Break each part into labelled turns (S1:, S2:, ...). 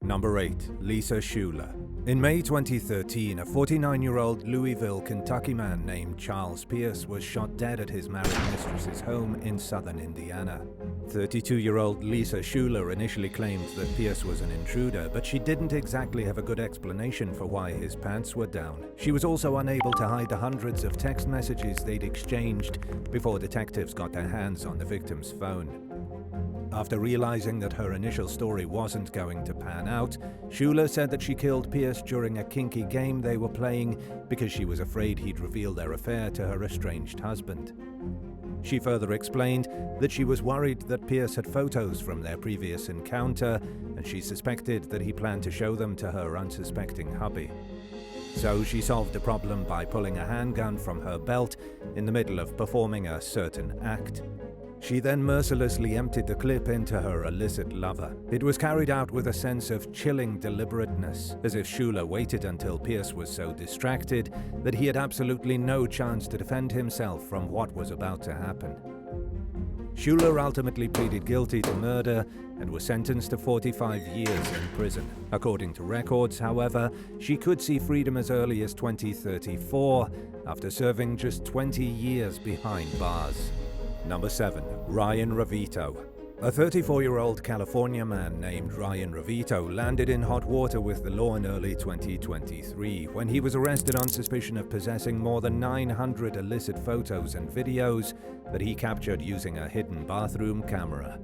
S1: Number 8. Lisa Schuler. In May 2013, a 49-year-old Louisville, Kentucky man named Charles Pierce was shot dead at his married mistress's home in southern Indiana. 32-year-old Lisa Schuler initially claimed that Pierce was an intruder, but she didn't exactly have a good explanation for why his pants were down. She was also unable to hide the hundreds of text messages they'd exchanged before detectives got their hands on the victim's phone. After realizing that her initial story wasn't going to pan out, Schuler said that she killed Pierce during a kinky game they were playing because she was afraid he'd reveal their affair to her estranged husband. She further explained that she was worried that Pierce had photos from their previous encounter, and she suspected that he planned to show them to her unsuspecting hubby. So she solved the problem by pulling a handgun from her belt in the middle of performing a certain act. She then mercilessly emptied the clip into her illicit lover. It was carried out with a sense of chilling deliberateness, as if Schuler waited until Pierce was so distracted that he had absolutely no chance to defend himself from what was about to happen. Schuler ultimately pleaded guilty to murder and was sentenced to 45 years in prison. According to records, however, she could see freedom as early as 2034, after serving just 20 years behind bars. Number 7. Ryan Ravito. A 34-year-old California man named Ryan Ravito landed in hot water with the law in early 2023 when he was arrested on suspicion of possessing more than 900 illicit photos and videos that he captured using a hidden bathroom camera.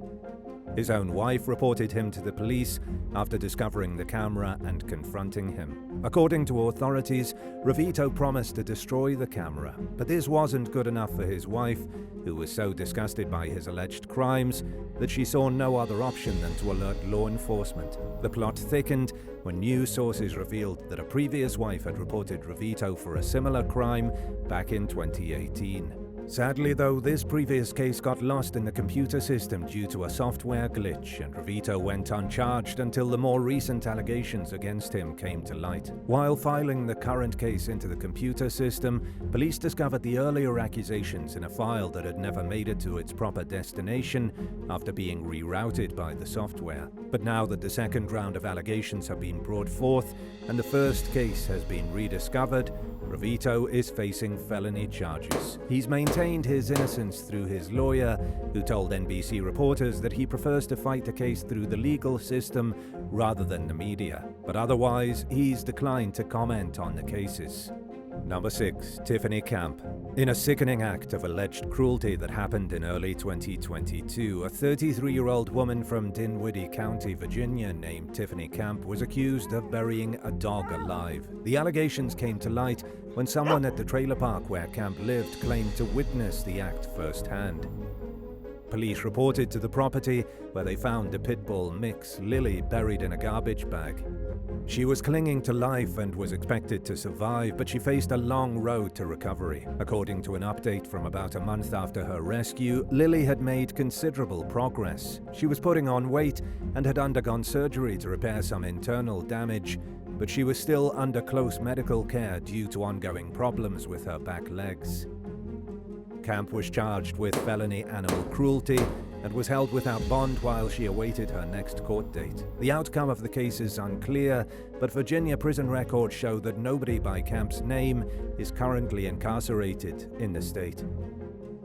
S1: His own wife reported him to the police after discovering the camera and confronting him. According to authorities, Ravito promised to destroy the camera, but this wasn't good enough for his wife, who was so disgusted by his alleged crimes that she saw no other option than to alert law enforcement. The plot thickened when news sources revealed that a previous wife had reported Ravito for a similar crime back in 2018. Sadly, though, this previous case got lost in the computer system due to a software glitch, and Ravito went uncharged until the more recent allegations against him came to light. While filing the current case into the computer system, police discovered the earlier accusations in a file that had never made it to its proper destination after being rerouted by the software. But now that the second round of allegations have been brought forth and the first case has been rediscovered, Ravito is facing felony charges. He's maintained his innocence through his lawyer, who told NBC reporters that he prefers to fight the case through the legal system rather than the media. But otherwise, he's declined to comment on the cases. Number 6. Tiffany Camp. In a sickening act of alleged cruelty that happened in early 2022, a 33-year-old woman from Dinwiddie County, Virginia, named Tiffany Camp was accused of burying a dog alive. The allegations came to light when someone at the trailer park where Camp lived claimed to witness the act firsthand. Police reported to the property, where they found the pit bull mix, Lily, buried in a garbage bag. She was clinging to life and was expected to survive, but she faced a long road to recovery. According to an update from about a month after her rescue, Lily had made considerable progress. She was putting on weight and had undergone surgery to repair some internal damage, but she was still under close medical care due to ongoing problems with her back legs. Camp was charged with felony animal cruelty and was held without bond while she awaited her next court date. The outcome of the case is unclear, but Virginia prison records show that nobody by Camp's name is currently incarcerated in the state.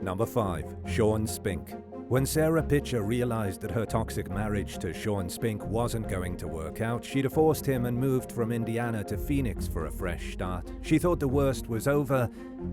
S1: Number 5. Sha Spink. When Sarah Pitcher realized that her toxic marriage to Sha Spink wasn't going to work out, she divorced him and moved from Indiana to Phoenix for a fresh start. She thought the worst was over,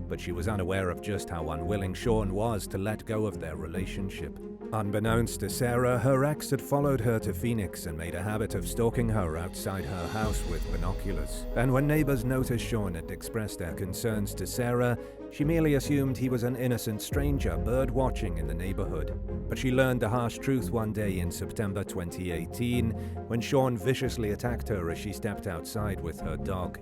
S1: but she was unaware of just how unwilling Sean was to let go of their relationship. Unbeknownst to Sarah, her ex had followed her to Phoenix and made a habit of stalking her outside her house with binoculars. And when neighbors noticed Sean had expressed their concerns to Sarah, she merely assumed he was an innocent stranger bird-watching in the neighborhood. But she learned the harsh truth one day in September 2018, when Sean viciously attacked her as she stepped outside with her dog.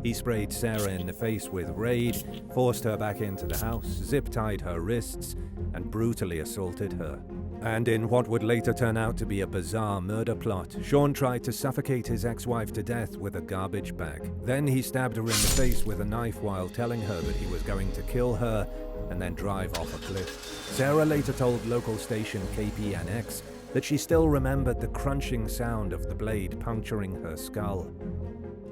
S1: He sprayed Sarah in the face with Raid, forced her back into the house, zip-tied her wrists, and brutally assaulted her. And in what would later turn out to be a bizarre murder plot, Sean tried to suffocate his ex-wife to death with a garbage bag. Then he stabbed her in the face with a knife while telling her that he was going to kill her and then drive off a cliff. Sarah later told local station KPNX that she still remembered the crunching sound of the blade puncturing her skull.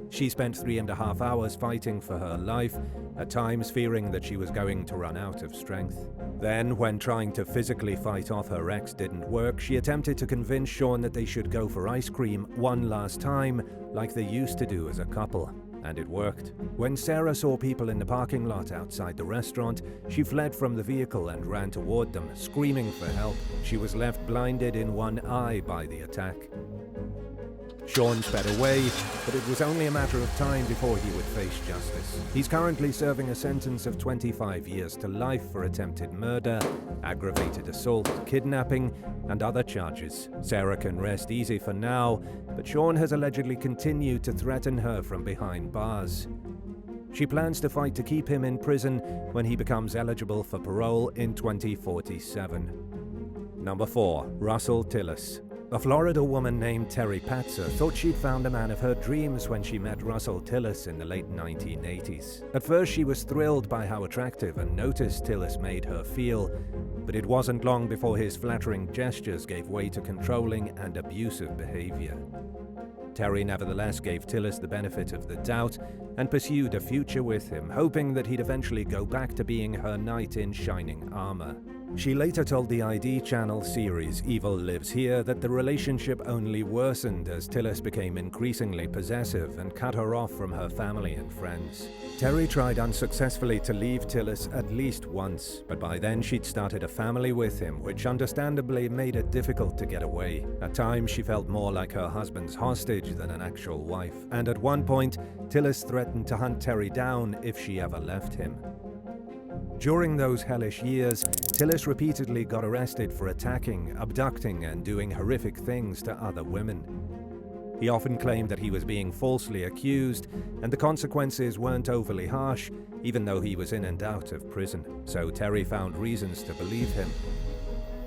S1: She spent 3.5 hours fighting for her life, at times fearing that she was going to run out of strength. Then, when trying to physically fight off her ex didn't work, she attempted to convince Sean that they should go for ice cream one last time, like they used to do as a couple. And it worked. When Sarah saw people in the parking lot outside the restaurant, she fled from the vehicle and ran toward them, screaming for help. She was left blinded in one eye by the attack. Sean sped away, but it was only a matter of time before he would face justice. He's currently serving a sentence of 25 years to life for attempted murder, aggravated assault, kidnapping, and other charges. Sarah can rest easy for now, but Sean has allegedly continued to threaten her from behind bars. She plans to fight to keep him in prison when he becomes eligible for parole in 2047. Number 4. Russell Tillis. A Florida woman named Terry Patzer thought she'd found the man of her dreams when she met Russell Tillis in the late 1980s. At first, she was thrilled by how attractive and noticed Tillis made her feel, but it wasn't long before his flattering gestures gave way to controlling and abusive behavior. Terry nevertheless gave Tillis the benefit of the doubt and pursued a future with him, hoping that he'd eventually go back to being her knight in shining armor. She later told the ID channel series Evil Lives Here that the relationship only worsened as Tillis became increasingly possessive and cut her off from her family and friends. Terry tried unsuccessfully to leave Tillis at least once, but by then she'd started a family with him, which understandably made it difficult to get away. At times she felt more like her husband's hostage than an actual wife, and at one point, Tillis threatened to hunt Terry down if she ever left him. During those hellish years, Tillis repeatedly got arrested for attacking, abducting, and doing horrific things to other women. He often claimed that he was being falsely accused, and the consequences weren't overly harsh, even though he was in and out of prison, so Terry found reasons to believe him.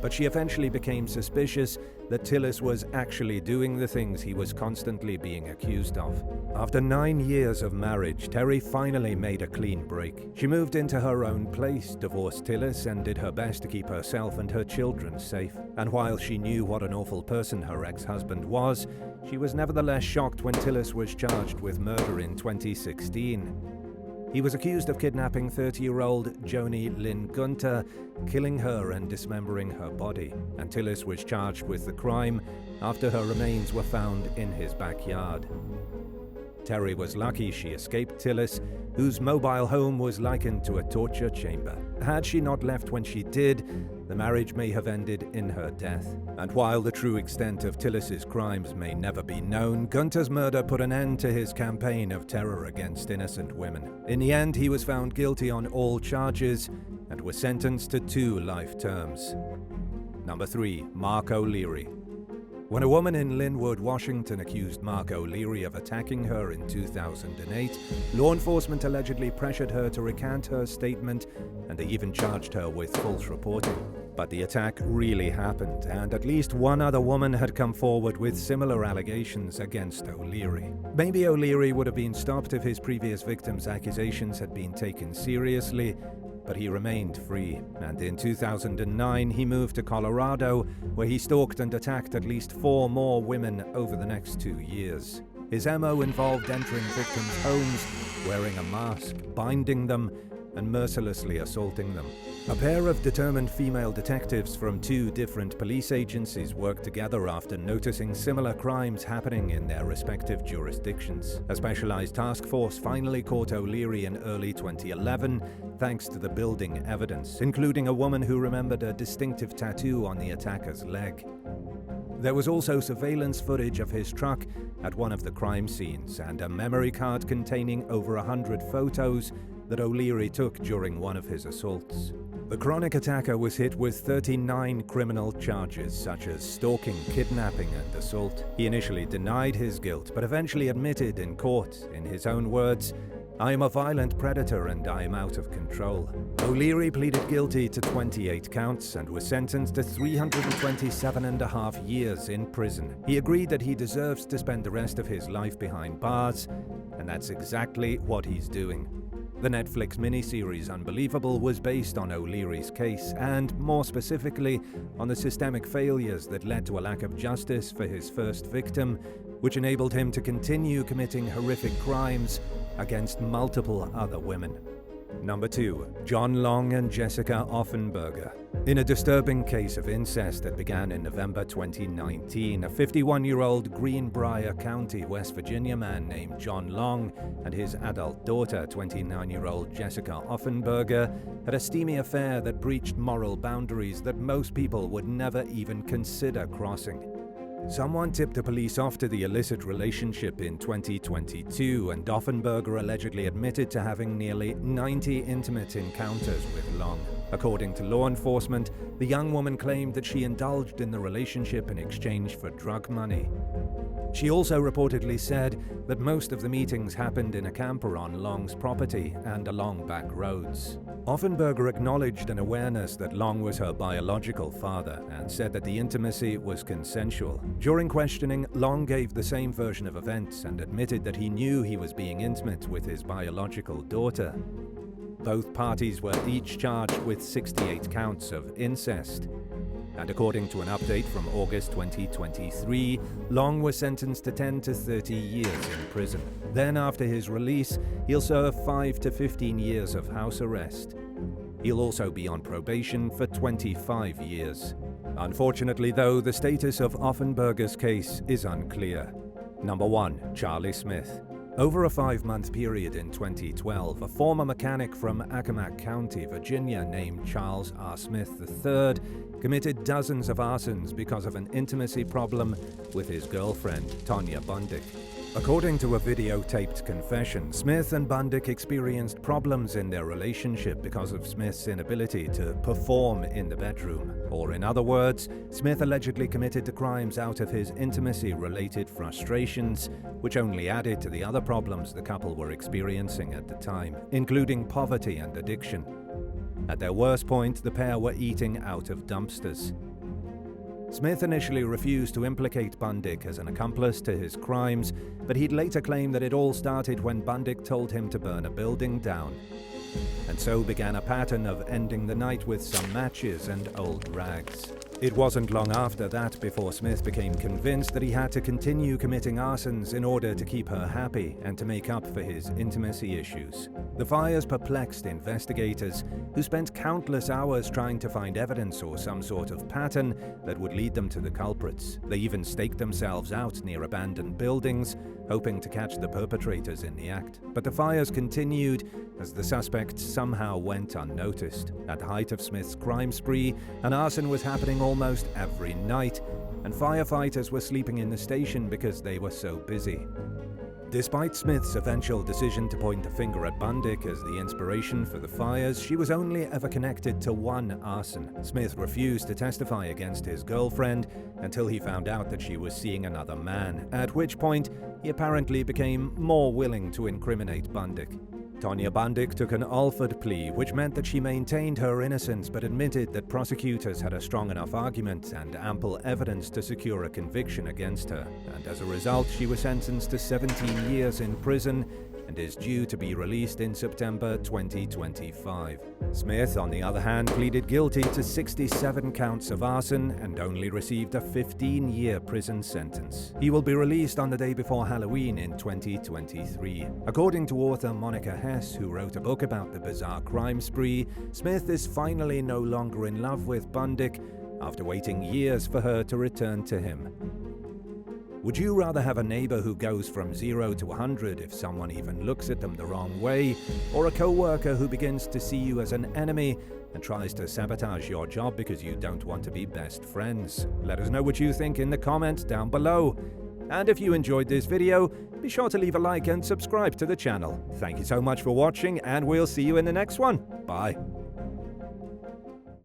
S1: But she eventually became suspicious that Tillis was actually doing the things he was constantly being accused of. After 9 years of marriage, Terry finally made a clean break. She moved into her own place, divorced Tillis, and did her best to keep herself and her children safe. And while she knew what an awful person her ex-husband was, she was nevertheless shocked when Tillis was charged with murder in 2016. He was accused of kidnapping 30-year-old Joni Lynn Gunter, killing her and dismembering her body, and Tillis was charged with the crime after her remains were found in his backyard. Terry was lucky she escaped Tillis, whose mobile home was likened to a torture chamber. Had she not left when she did, the marriage may have ended in her death. And while the true extent of Tillis's crimes may never be known, Gunter's murder put an end to his campaign of terror against innocent women. In the end, he was found guilty on all charges and was sentenced to 2 life terms. Number 3. Mark O'Leary. When a woman in Linwood, Washington accused Mark O'Leary of attacking her in 2008, law enforcement allegedly pressured her to recant her statement, and they even charged her with false reporting. But the attack really happened, and at least one other woman had come forward with similar allegations against O'Leary. Maybe O'Leary would have been stopped if his previous victims' accusations had been taken seriously, but he remained free, and in 2009 he moved to Colorado, where he stalked and attacked at least 4 more women over the next 2 years. His MO involved entering victims' homes, wearing a mask, binding them, and mercilessly assaulting them. A pair of determined female detectives from 2 different police agencies worked together after noticing similar crimes happening in their respective jurisdictions. A specialized task force finally caught O'Leary in early 2011, thanks to the building evidence, including a woman who remembered a distinctive tattoo on the attacker's leg. There was also surveillance footage of his truck at one of the crime scenes, and a memory card containing over 100 photos that O'Leary took during one of his assaults. The chronic attacker was hit with 39 criminal charges, such as stalking, kidnapping, and assault. He initially denied his guilt, but eventually admitted in court, in his own words, "I am a violent predator and I am out of control." O'Leary pleaded guilty to 28 counts and was sentenced to 327.5 years in prison. He agreed that he deserves to spend the rest of his life behind bars, and that's exactly what he's doing. The Netflix miniseries Unbelievable was based on O'Leary's case and, more specifically, on the systemic failures that led to a lack of justice for his first victim, which enabled him to continue committing horrific crimes against multiple other women. Number 2. John Long and Jessica Offenberger. In a disturbing case of incest that began in November 2019, a 51-year-old Greenbrier County, West Virginia man named John Long and his adult daughter, 29-year-old Jessica Offenberger, had a steamy affair that breached moral boundaries that most people would never even consider crossing. Someone tipped the police off to the illicit relationship in 2022, and Offenberger allegedly admitted to having nearly 90 intimate encounters with Long. According to law enforcement, the young woman claimed that she indulged in the relationship in exchange for drug money. She also reportedly said that most of the meetings happened in a camper on Long's property and along back roads. Offenberger acknowledged an awareness that Long was her biological father and said that the intimacy was consensual. During questioning, Long gave the same version of events and admitted that he knew he was being intimate with his biological daughter. Both parties were each charged with 68 counts of incest. And according to an update from August 2023, Long was sentenced to 10 to 30 years in prison. Then, after his release, he'll serve 5 to 15 years of house arrest. He'll also be on probation for 25 years. Unfortunately, though, the status of Offenberger's case is unclear. Number 1. Charlie Smith. Over a 5-month period in 2012, a former mechanic from Accomack County, Virginia, named Charles R. Smith III, committed dozens of arsons because of an intimacy problem with his girlfriend, Tonya Bundick. According to a videotaped confession, Smith and Bundick experienced problems in their relationship because of Smith's inability to perform in the bedroom. Or in other words, Smith allegedly committed the crimes out of his intimacy-related frustrations, which only added to the other problems the couple were experiencing at the time, including poverty and addiction. At their worst point, the pair were eating out of dumpsters. Smith initially refused to implicate Bundick as an accomplice to his crimes, but he'd later claim that it all started when Bundick told him to burn a building down. And so began a pattern of ending the night with some matches and old rags. It wasn't long after that before Smith became convinced that he had to continue committing arsons in order to keep her happy and to make up for his intimacy issues. The fires perplexed investigators, who spent countless hours trying to find evidence or some sort of pattern that would lead them to the culprits. They even staked themselves out near abandoned buildings, hoping to catch the perpetrators in the act. But the fires continued as the suspect somehow went unnoticed. At the height of Smith's crime spree, an arson was happening almost every night, and firefighters were sleeping in the station because they were so busy. Despite Smith's eventual decision to point the finger at Bundick as the inspiration for the fires, she was only ever connected to one arson. Smith refused to testify against his girlfriend until he found out that she was seeing another man, at which point he apparently became more willing to incriminate Bundick. Tonya Bundick took an Alford plea, which meant that she maintained her innocence but admitted that prosecutors had a strong enough argument and ample evidence to secure a conviction against her, and as a result she was sentenced to 17 years in prison and is due to be released in September 2025. Smith, on the other hand, pleaded guilty to 67 counts of arson and only received a 15-year prison sentence. He will be released on the day before Halloween in 2023. According to author Monica Hess, who wrote a book about the bizarre crime spree, Smith is finally no longer in love with Bundick after waiting years for her to return to him. Would you rather have a neighbor who goes from 0 to 100 if someone even looks at them the wrong way, or a co-worker who begins to see you as an enemy and tries to sabotage your job because you don't want to be best friends? Let us know what you think in the comments down below. And if you enjoyed this video, be sure to leave a like and subscribe to the channel. Thank you so much for watching, and we'll see you in the next one. Bye.